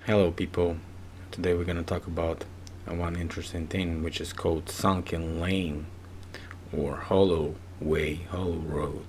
Hello, people. Today we're going to talk about one interesting thing, which is called sunken lane or hollow way, hollow road.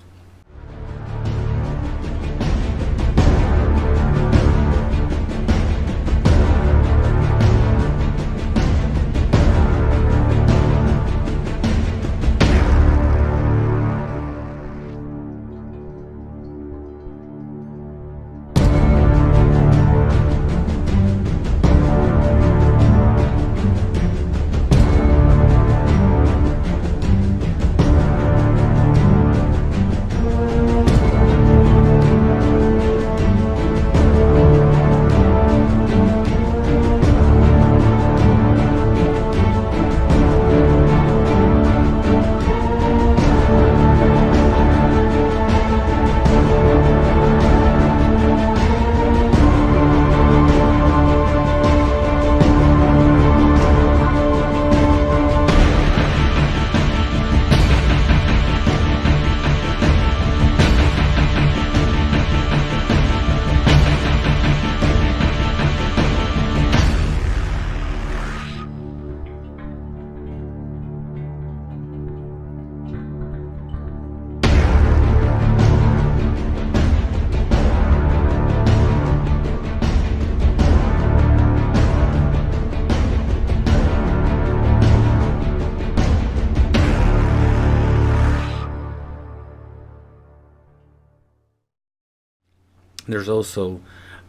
There's also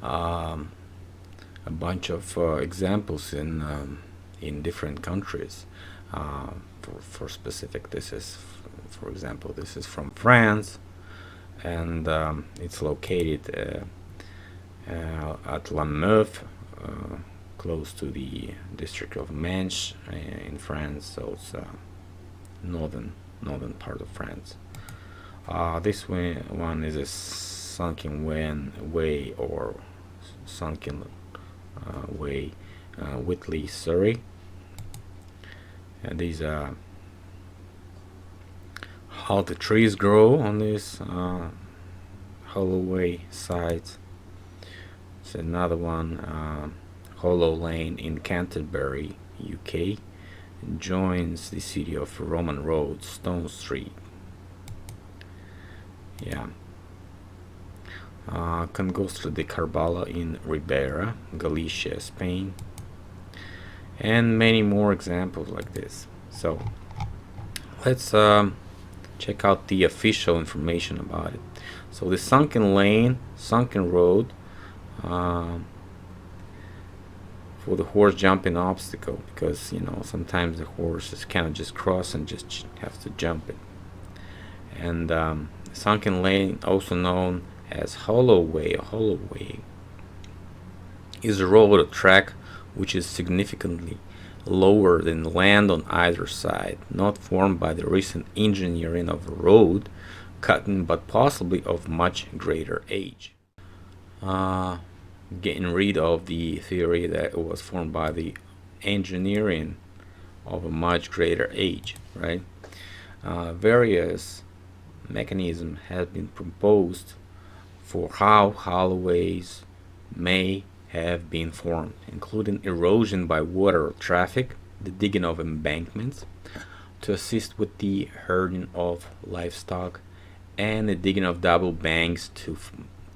um, a bunch of examples in different countries. For specific, for example, this is from France, and it's located at La Meuse, close to the district of Manche in France. So it's northern part of France. This one is a sunken way or sunken way, Whitley, Surrey. And these are how the trees grow on this Holloway site. It's another one, Hollow Lane in Canterbury, UK. It joins the city of Roman Road, Stone Street. Yeah. Cangostra de Carbala in Ribera, Galicia, Spain, and many more examples like this. So let's check out the official information about it. So the sunken lane, sunken road, for the horse jumping obstacle, because sometimes the horses cannot just cross and just have to jump it. And sunken lane, also known as hollow way, is a road or track which is significantly lower than land on either side, not formed by the recent engineering of a road cutting, but possibly of much greater age. Getting rid of the theory that it was formed by the engineering of a much greater age, right? Various mechanisms have been proposed for how holloways may have been formed, including erosion by water or traffic, the digging of embankments to assist with the herding of livestock, and the digging of double banks to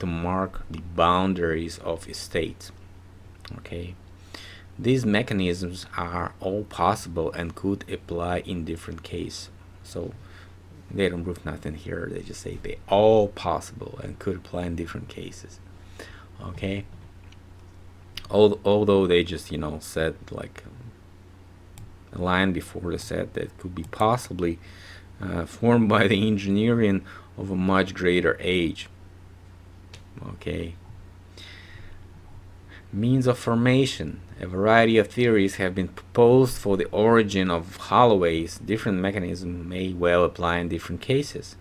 mark the boundaries of estates. Okay, these mechanisms are all possible and could apply in different cases. So they don't prove nothing here. They just say they all possible and could apply in different cases. Okay. Although they just said like a line before they said that could be possibly formed by the engineering of a much greater age. Okay. Means of formation. A variety of theories have been proposed for the origin of holloways. Different mechanisms may well apply in different cases.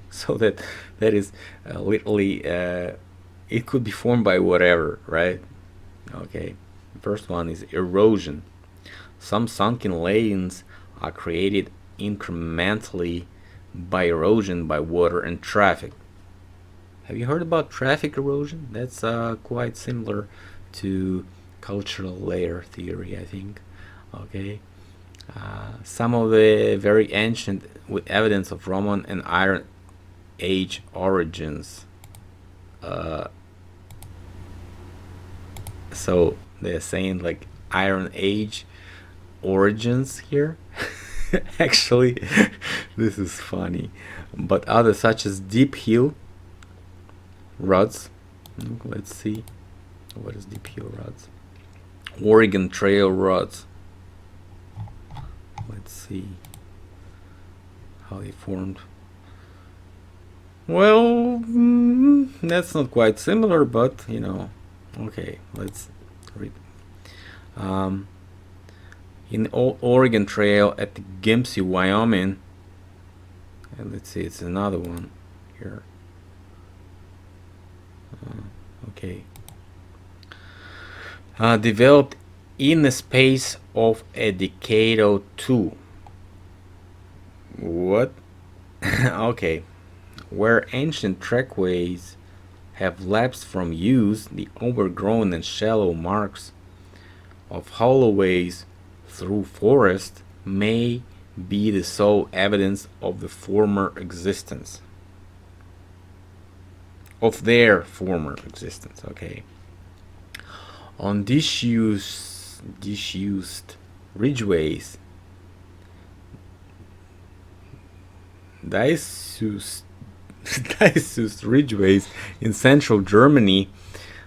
So that is literally it could be formed by whatever, right? Okay. The first one is erosion. Some sunken lanes are created incrementally by erosion by water and traffic. Have you heard about traffic erosion? That's quite similar to cultural layer theory, I think. Okay. Some of the very ancient with evidence of Roman and Iron Age origins. So they're saying like Iron Age origins here. Actually, this is funny. But others such as Deep Hill rods. Let's see. What is Deep Hill rods? Oregon Trail rods. Let's see how they formed. Well, that's not quite similar, but you know. Okay, let's read. In the Oregon Trail at the Gimpsy, Wyoming, and let's see, it's another one here. Okay. Developed in the space of a decade or two. What? Okay. Where ancient trackways have lapsed from use, the overgrown and shallow marks of hollowways through forest may be the sole evidence of the former existence. Of their former existence, okay. On disused ridgeways, disused ridgeways in central Germany,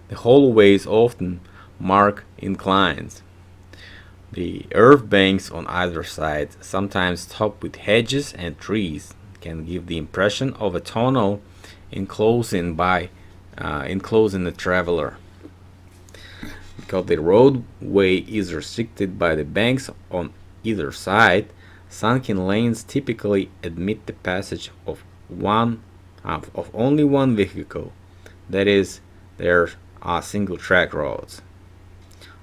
the hollowways often mark inclines. The earth banks on either side, sometimes topped with hedges and trees, can give the impression of a tunnel enclosing the traveler. Because the roadway is restricted by the banks on either side, sunken lanes typically admit the passage of only one vehicle. That is, there are single track roads.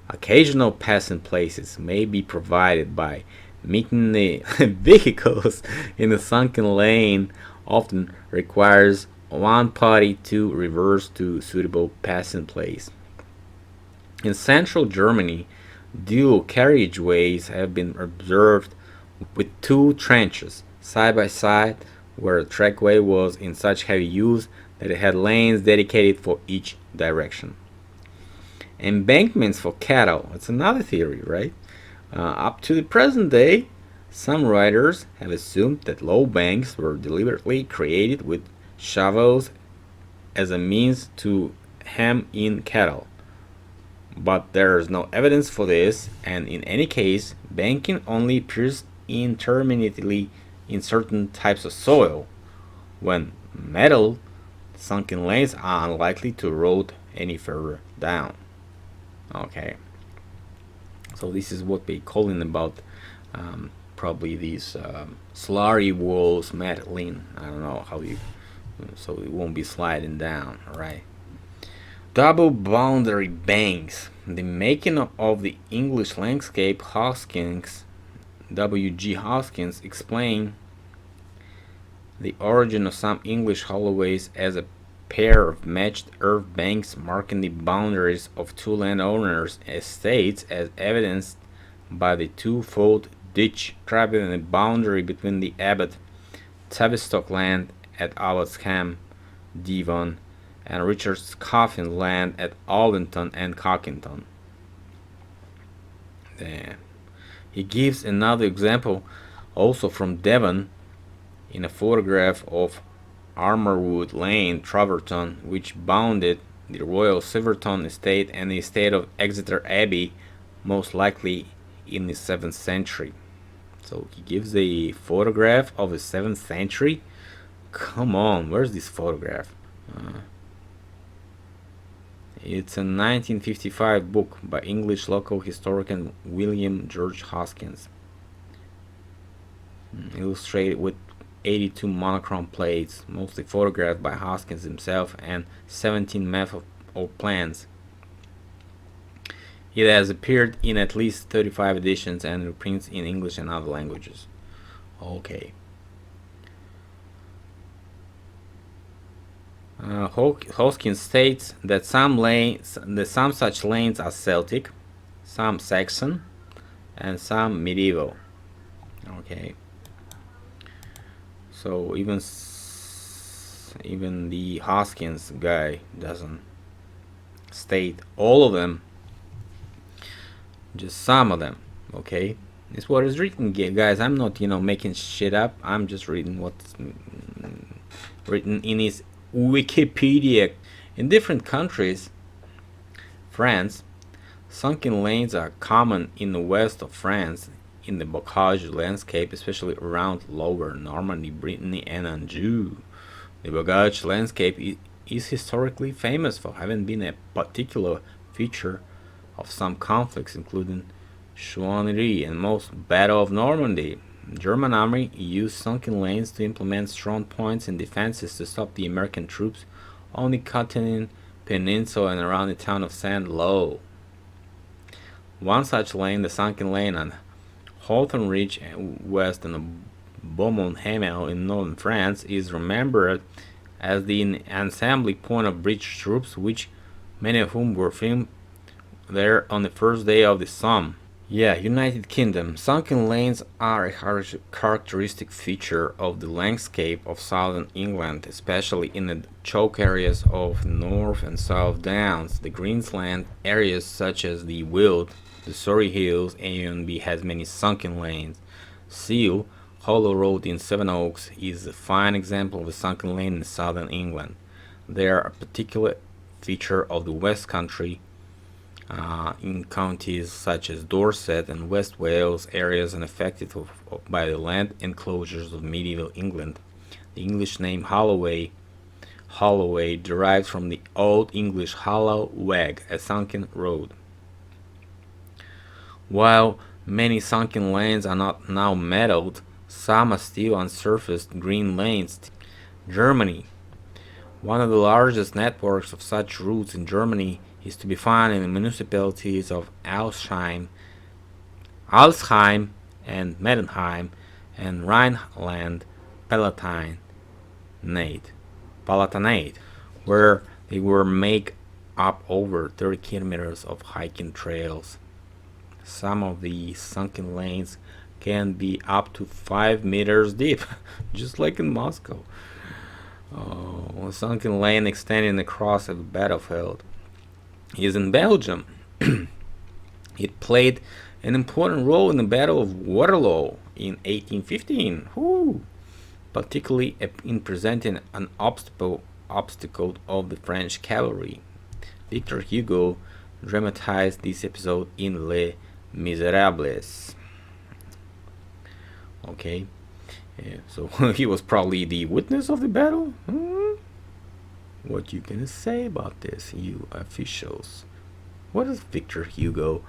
Occasional passing places may be provided by meeting the vehicles in a sunken lane often requires one party to reverse to suitable passing place. In central Germany, dual carriageways have been observed with two trenches side by side where the trackway was in such heavy use that it had lanes dedicated for each direction. Embankments for cattle, that's another theory, right? Up to the present day, some writers have assumed that low banks were deliberately created with shovels as a means to hem in cattle. But there is no evidence for this, and in any case, banking only appears intermittently in certain types of soil. When metal, sunken lanes are unlikely to erode any further down. Okay, so this is what we're calling about probably these slurry walls, Madeline. I don't know how you, so it won't be sliding down, right? Double boundary banks. The making of the English landscape. Hoskins, W.G. Hoskins, explained the origin of some English hollowways as a pair of matched earth banks marking the boundaries of two landowners' estates, as evidenced by the two-fold ditch traveling the boundary between the Abbot Tavistock land at Abbotscombe, Devon, and Richard's Coffin land at Aldenton and Cockington. Then he gives another example also from Devon in a photograph of Armorwood Lane, Troverton, which bounded the Royal Silverton estate and the estate of Exeter Abbey, most likely in the 7th century. So he gives a photograph of the 7th century. Come on, where's this photograph? It's a 1955 book by English local historian William George Hoskins, illustrated with 82 monochrome plates, mostly photographed by Hoskins himself, and 17 maps or plans. It has appeared in at least 35 editions and reprints in English and other languages. Okay. Hoskins states that some such lanes are Celtic, some Saxon, and some medieval. Okay, so even the Hoskins guy doesn't state all of them, just some of them. Okay, it's what is written, guys. I'm not making shit up. I'm just reading what's written in his Wikipedia. In different countries, France, sunken lanes are common in the west of France, in the Bocage landscape, especially around Lower Normandy, Brittany, and Anjou. The Bocage landscape is historically famous for having been a particular feature of some conflicts, including Chouannerie and most Battle of Normandy. The German army used sunken lanes to implement strong points and defenses to stop the American troops on the Cotentin Peninsula and around the town of Saint-Lô. One such lane, the sunken lane on Hawthorne Ridge west and Beaumont Hamel in northern France, is remembered as the assembly point of British troops, which many of whom were filmed there on the first day of the Somme. Yeah, United Kingdom. Sunken lanes are a characteristic feature of the landscape of southern England, especially in the choke areas of North and South Downs. The Greensland areas such as the Weald, the Surrey Hills, and B has many sunken lanes. Seal Hollow Road in Sevenoaks is a fine example of a sunken lane in southern England. They are a particular feature of the West Country in counties such as Dorset and West Wales, areas unaffected by the land enclosures of medieval England. The English name Holloway derives from the Old English hollow weg, a sunken road. While many sunken lanes are not now metalled, some are still unsurfaced green lanes. Germany. One of the largest networks of such routes in Germany is to be found in the municipalities of Alzheim and Mettenheim and Rhineland-Palatinate, where they were make up over 30 kilometers of hiking trails. Some of the sunken lanes can be up to 5 meters deep, just like in Moscow. A sunken lane extending across a battlefield is in Belgium. It played an important role in the Battle of Waterloo in 1815, particularly in presenting an obstacle of the French cavalry. Victor Hugo dramatized this episode in Les Miserables. Okay, so he was probably the witness of the battle. What you gonna say about this, you officials? What is Victor Hugo?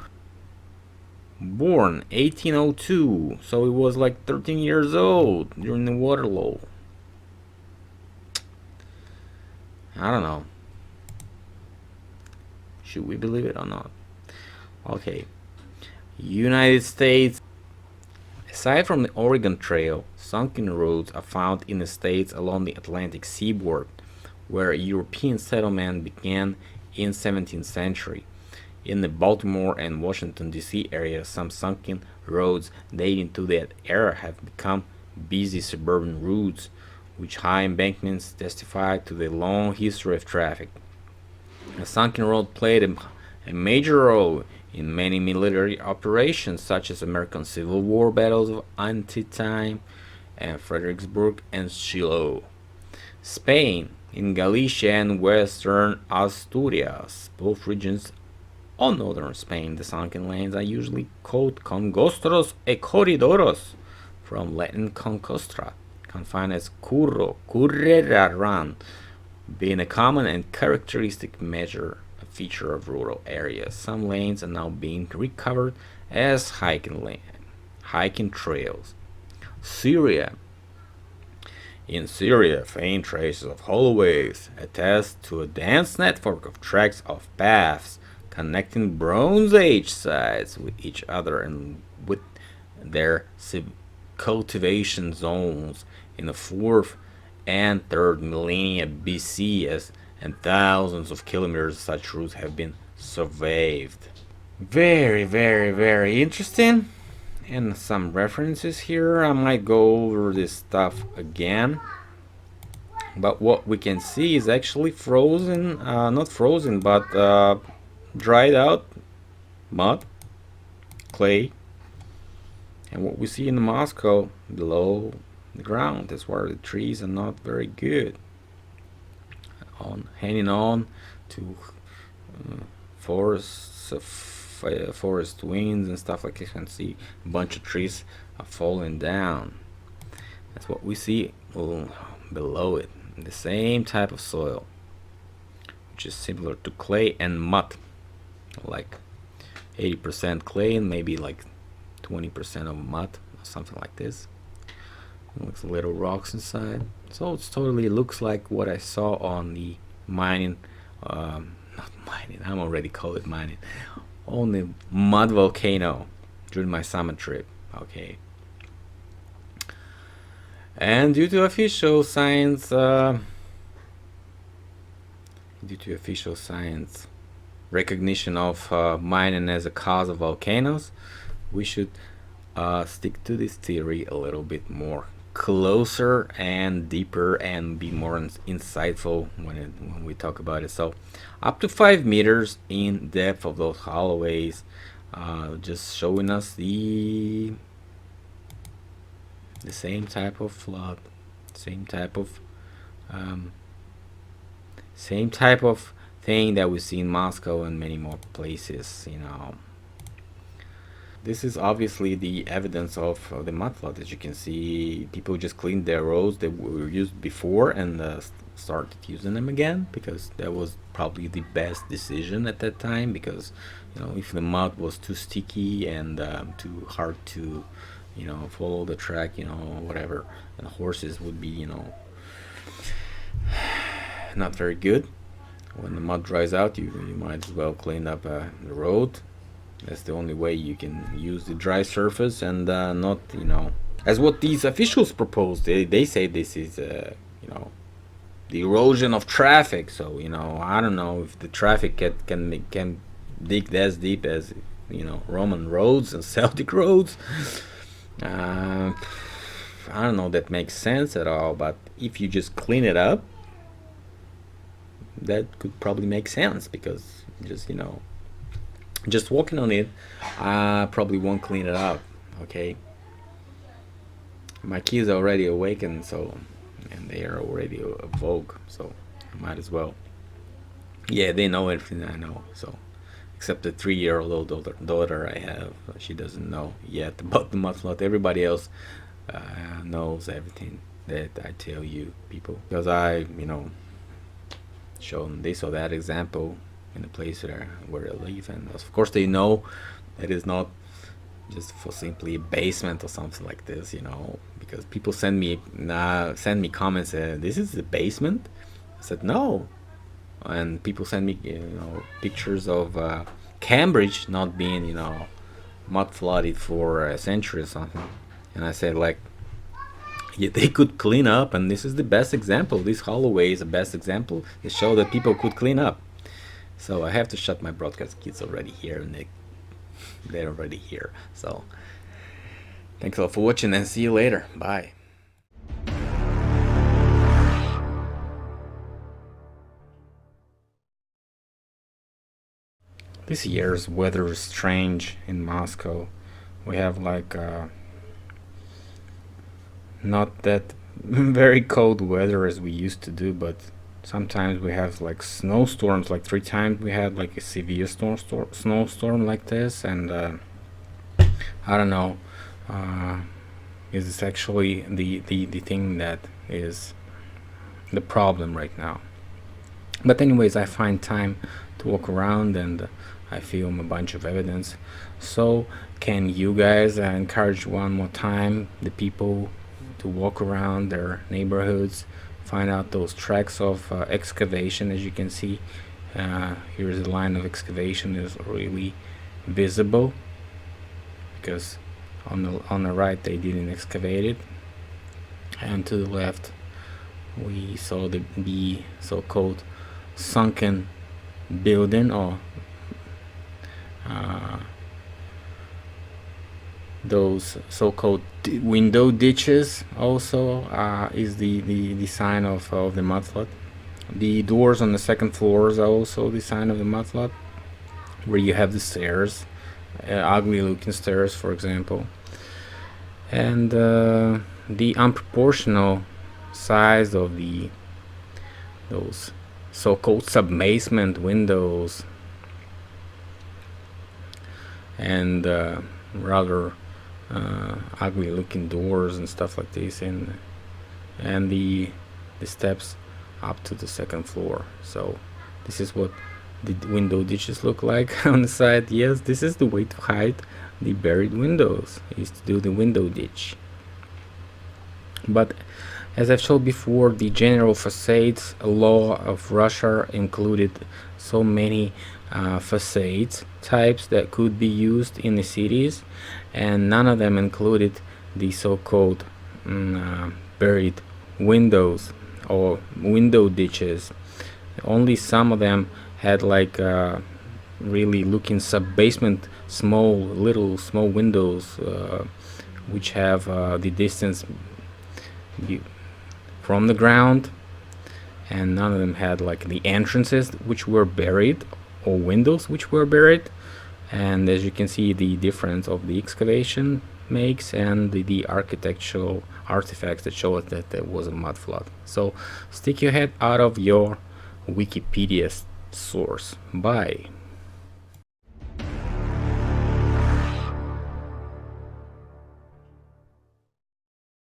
Born 1802, so he was like 13 years old during the Waterloo. I don't know. Should we believe it or not? Okay. United States. Aside from the Oregon Trail, sunken roads are found in the states along the Atlantic seaboard, where European settlement began in 17th century. In the Baltimore and Washington, D.C. area, some sunken roads dating to that era have become busy suburban routes, which high embankments testify to the long history of traffic. A sunken road played a major role in many military operations, such as American Civil War battles of Antietam and Fredericksburg and Shiloh. Spain, in Galicia and western Asturias, both regions of northern Spain, the sunken lanes are usually called congostros e corridoros, from Latin concostra, confined as curro, currere, run, being a common and characteristic feature of rural areas. Some lanes are now being recovered as hiking trails. Syria. In Syria, faint traces of hallways attest to a dense network of tracks of paths connecting Bronze Age sites with each other and with their cultivation zones in the 4th and 3rd millennia BC, and thousands of kilometers of such routes have been surveyed. Very, very, very interesting. And some references here. I might go over this stuff again. But what we can see is actually frozen, not frozen, but dried out mud, clay, and what we see in Moscow below the ground is where the trees are not very good, on hanging on to forests of forest winds and stuff like you can see a bunch of trees are falling down. That's what we see below it, the same type of soil, which is similar to clay and mud, like 80% clay and maybe like 20% of mud or something like this. It looks little rocks inside, so it totally looks like what I saw on the mining, not mining, I'm already call it mining, on the mud volcano during my summer trip. Okay, and due to official science recognition of mining as a cause of volcanoes, we should stick to this theory a little bit more closer and deeper and be more insightful when we talk about it. So up to 5 meters in depth of those holloways, just showing us the same type of flood, same type of um, same type of thing that we see in Moscow and many more places, you know. This is obviously the evidence of the mud flood. As you can see, people just cleaned their roads that were used before and started using them again, because that was probably the best decision at that time, because you know, if the mud was too sticky and too hard to, you know, follow the track, you know, whatever, and the horses would be, you know, not very good. When the mud dries out, you might as well clean up the road. That's the only way you can use the dry surface and not, you know, as what these officials propose. They say this is, you know, the erosion of traffic. So, you know, I don't know if the traffic can dig as deep as, you know, Roman roads and Celtic roads. I don't know that makes sense at all, but if you just clean it up, that could probably make sense, because just, you know, just walking on it, I probably won't clean it up. Okay, my kids are already awakened, so, and they are already awoke, so I might as well. Yeah, they know everything I know. So, except the 3-year-old daughter I have, she doesn't know yet about the mud. Everybody else knows everything that I tell you people, because I, you know, shown this or that example in the place where I live, and of course they know that is not just for simply a basement or something like this, you know, because people send me comments, this is the basement. I said no, and people send me, you know, pictures of Cambridge not being, you know, mud flooded for a century or something, and I said, like, yeah, they could clean up, and this is the best example. This Holloway is the best example. It show that people could clean up. So I have to shut my broadcast. Kids already here, and they're already here. So thanks a lot for watching, and see you later. Bye. This year's weather is strange in Moscow. We have like not that very cold weather as we used to do, but sometimes we have like snowstorms. Like 3 times we had like a severe snowstorm like this, and I don't know. Uh, is this actually the thing that is the problem right now? But anyways, I find time to walk around, and I film a bunch of evidence. So can you guys encourage one more time the people to walk around their neighborhoods, find out those tracks of excavation? As you can see, here's the line of excavation is really visible, because on the right they didn't excavate it, and to the left we saw the so-called sunken building, or those so-called window ditches also is the sign of the mudflood. The doors on the second floors are also the sign of the mudflood, where you have the stairs, ugly looking stairs, for example. And the unproportional size of those so-called sub-basement windows, and rather ugly looking doors and stuff like this, and the steps up to the second floor. So this is what the window ditches look like on the side. Yes, this is the way to hide the buried windows, is to do the window ditch. But as I've showed before, the general facades law of Russia included so many facades types that could be used in the cities, and none of them included the so-called buried windows or window ditches. Only some of them had like really looking sub-basement small windows which have the distance from the ground, and none of them had like the entrances which were buried or windows which were buried. And as you can see, the difference of the excavation makes and the architectural artifacts that show us that there was a mud flood. So stick your head out of your Wikipedia source. Bye.